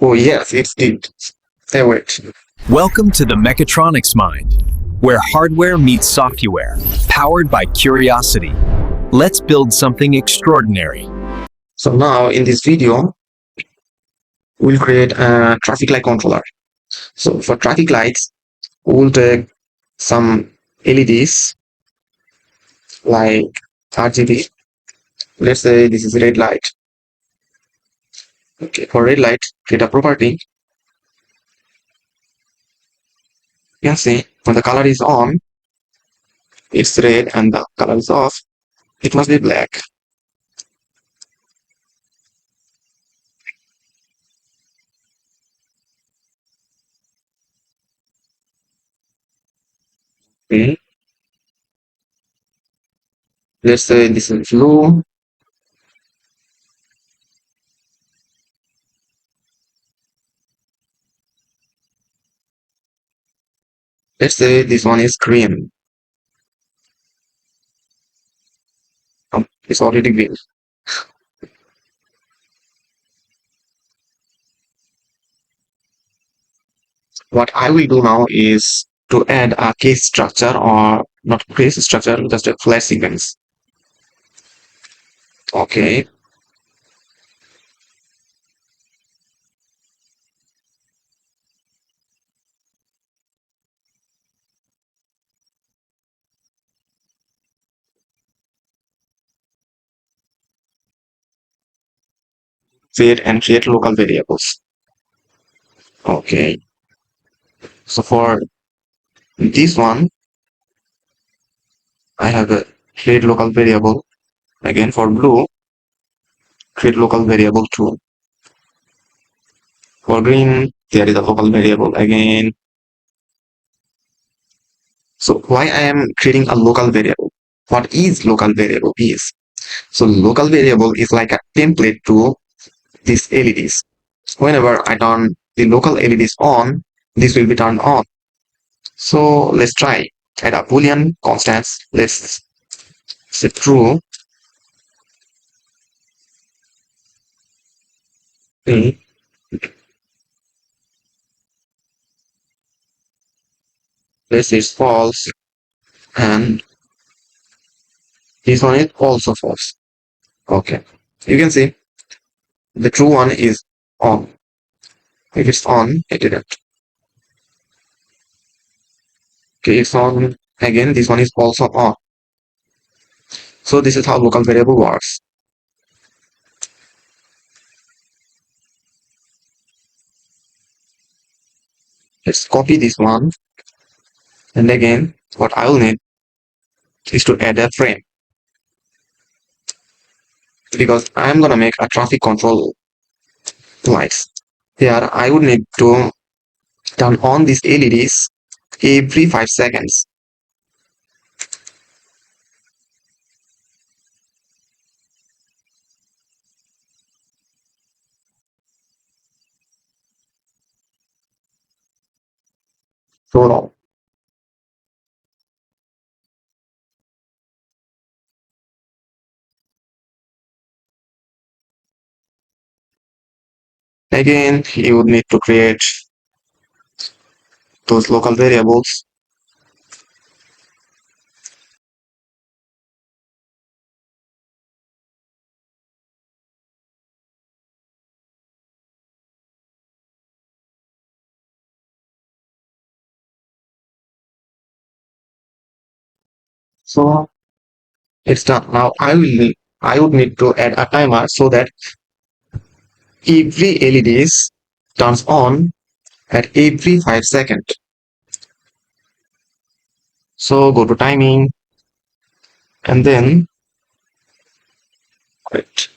Oh yes, it did. Hey, wait. Welcome to the Mechatronics Mind, where hardware meets software, powered by curiosity. Let's build something extraordinary. So now in this video, we'll create a traffic light controller. So for traffic lights, we'll take some LEDs like RGB. Let's say this is red light. Okay, for red light, create a property. You can see when the color is on, it's red, and the color is off, it must be black. Okay. Let's say this is blue. Let's say this one is green. It's already green. What I will do now is to add a case structure, or not case structure, just a flash sequence. Okay. Create local variables. Okay. So for this one, I have a create local variable. Again for blue, create local variable too. For green, there is a local variable again. So why I am creating a local variable? What is local variable is? So local variable is like a template to these LEDs. Whenever I turn the local LEDs on, this will be turned on. So let's try. Add a boolean constants. Let's set true. Okay. This is false, and this one is also false. Okay. You can see the true one is on. If it's on, it didn't. Okay, it's on again. This one is also on. So this is how local variable works. Let's copy this one, and again, what I will need is to add a frame, because I'm gonna make a traffic control lights. Here, I would need to turn on these LEDs every 5 seconds. So now, again, you would need to create those local variables. So it's done. Now I would need to add a timer so that every LEDs turns on at every 5 seconds. So go to timing, and then quit.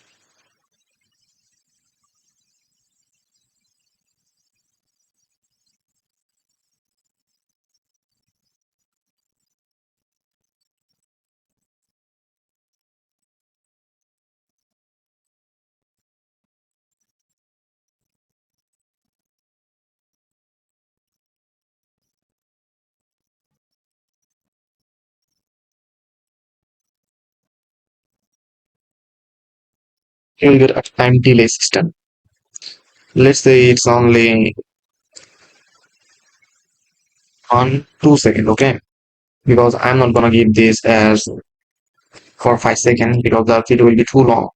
You will get a time delay system. let's say it's only on 2 seconds, okay? Because I'm not gonna give this as for 5 seconds because the video will be too long.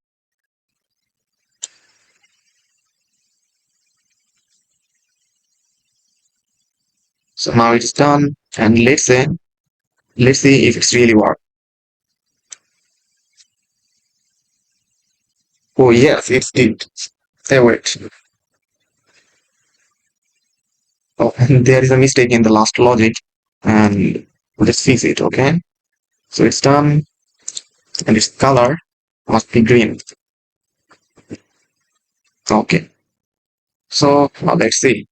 So now it's done, and let's see if it's really worked. Oh yes, it did. Hey, wait. Oh, there is a mistake in the last logic, and let's fix it, okay? So it's done, and its color must be green. Okay. So now let's see.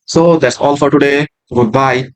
So that's all for today. Goodbye.